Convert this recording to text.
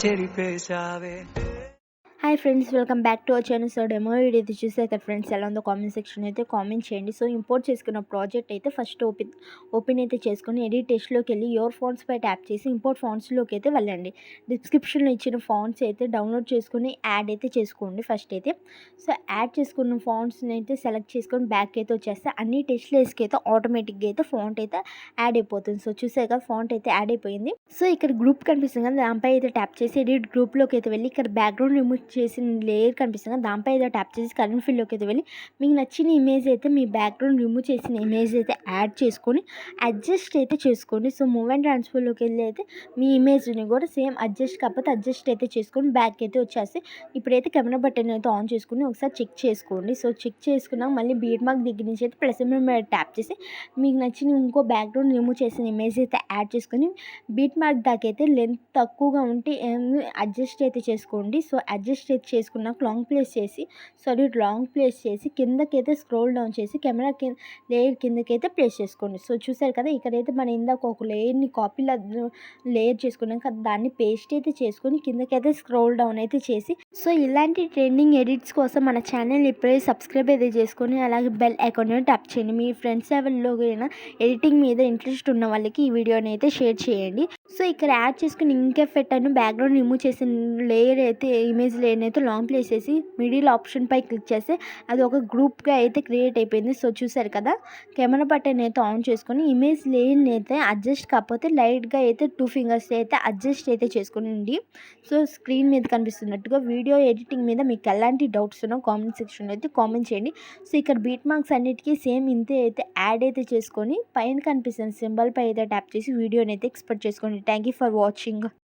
చెరిపేశావే. Hi friends, welcome back to our channel. So demo video అయితే చూసాక friends ఎలా ఉందో కామెంట్ సెక్షన్ అయితే కామెంట్ చేయండి. సో ఇంపోర్ట్ చేసుకున్న ప్రాజెక్ట్ అయితే ఫస్ట్ ఓపెన్ అయితే చేసుకొని ఎడిట్ టెస్ట్లోకి వెళ్ళి యువర్ ఫాంట్స్ పై ట్యాప్ చేసి ఇంపోర్ట్ ఫాంట్స్లోకి అయితే వెళ్ళండి. డిస్క్రిప్షన్లో ఇచ్చిన ఫాంట్స్ అయితే డౌన్లోడ్ చేసుకొని యాడ్ అయితే చేసుకోండి ఫస్ట్ అయితే. సో యాడ్ చేసుకున్న ఫాంట్స్ని అయితే సెలెక్ట్ చేసుకొని బ్యాక్ అయితే వచ్చేస్తే అన్ని టెస్ట్ లేస్కి అయితే ఆటోమేటిక్గా అయితే ఫాంట్ అయితే యాడ్ అయిపోతుంది. సో చూసాక ఫాంట్ అయితే యాడ్ అయిపోయింది. సో ఇక్కడ గ్రూప్ కనిపిస్తుంది కదా, దానిపై అయితే ట్యాప్ చేసి ఎడిట్ గ్రూప్లోకి అయితే వెళ్ళి ఇక్కడ బ్యాక్గ్రౌండ్ రిమూవ్ చేసిన లేయర్ కనిపిస్తుంది కదా, దానిపై అయితే ట్యాప్ చేసి కరెంట్ ఫీల్డ్లోకి అయితే వెళ్ళి మీకు నచ్చిన ఇమేజ్ అయితే మీ బ్యాక్గ్రౌండ్ రిమూవ్ చేసిన ఇమేజ్ అయితే యాడ్ చేసుకొని అడ్జస్ట్ అయితే చేసుకోండి. సో మూవ్ అండ్ ట్రాన్స్ఫర్లోకి వెళ్ళి అయితే మీ ఇమేజ్ని కూడా సేమ్ అడ్జస్ట్ కాకపోతే అడ్జస్ట్ అయితే చేసుకొని బ్యాక్ అయితే వచ్చేసి ఇప్పుడైతే కెమెరా బటన్ అయితే ఆన్ చేసుకుని ఒకసారి చెక్ చేసుకోండి. సో చెక్ చేసుకున్నాక మళ్ళీ బీట్ మార్క్ దగ్గర నుంచి అయితే ప్లస్ మీద ట్యాప్ చేసి మీకు నచ్చిన ఇంకో బ్యాక్గ్రౌండ్ రిమూవ్ చేసిన ఇమేజ్ అయితే యాడ్ చేసుకొని బీట్ మార్క్ దాకా అయితే లెంత్ తక్కువగా ఉంటే అడ్జస్ట్ అయితే చేసుకోండి. సో అడ్జస్ట్ అయితే చేసుకున్నాక లాంగ్ ప్లేస్ చేసి కిందకైతే స్క్రోల్ డౌన్ చేసి కెమెరా లేయర్ కిందకైతే ప్లేస్ చేసుకోండి. సో చూసారు కదా, ఇక్కడైతే మనం ఇందాక ఒక లేయర్ని కాపీలో లేయర్ చేసుకున్నాక దాన్ని పేస్ట్ అయితే చేసుకొని కిందకైతే స్క్రోల్ డౌన్ అయితే చేసి సో ఇలాంటి ట్రెండింగ్ ఎడిట్స్ కోసం మన ఛానల్ ఇప్పుడే సబ్స్క్రైబ్ అయితే చేసుకొని అలాగే బెల్ ఐకాన్ ట్యాప్ చేయండి. మీ ఫ్రెండ్స్ ఎవరిలో అయినా ఎడిటింగ్ మీద ఇంట్రెస్ట్ ఉన్న వాళ్ళకి ఈ వీడియోని అయితే షేర్ చేయండి. సో ఇక్కడ యాడ్ చేసుకుని ఇంకెఫెక్ట్ అని బ్యాక్గ్రౌండ్ రిమూవ్ చేసిన లేయర్ అయితే ఇమేజ్ లేయర్ అయితే లాంగ్ ప్లేస్ చేసి మిడిల్ ఆప్షన్ పై క్లిక్ చేస్తే అది ఒక గ్రూప్గా అయితే క్రియేట్ అయిపోయింది. సో చూసారు కదా, కెమెరా బటన్ అయితే ఆన్ చేసుకొని ఇమేజ్ లేయర్ని అయితే అడ్జస్ట్ కాకపోతే లైట్గా అయితే 2 ఫింగర్స్ అయితే అడ్జస్ట్ అయితే చేసుకోండి. సో స్క్రీన్ మీద కనిపిస్తున్నట్టుగా వీడియో ఎడిటింగ్ మీద మీకు ఎలాంటి డౌట్స్ ఉన్నా కామెంట్ సెక్షన్లో అయితే కామెంట్ చేయండి. సో ఇక్కడ బీట్ మార్క్స్ అన్నిటికీ సేమ్ ఇంతే అయితే యాడ్ అయితే చేసుకొని పైన కనిపిస్తున్న సింబల్ పై అయితే ట్యాప్ చేసి వీడియోని అయితే ఎక్స్పోర్ట్ చేసుకోండి. Thank you for watching.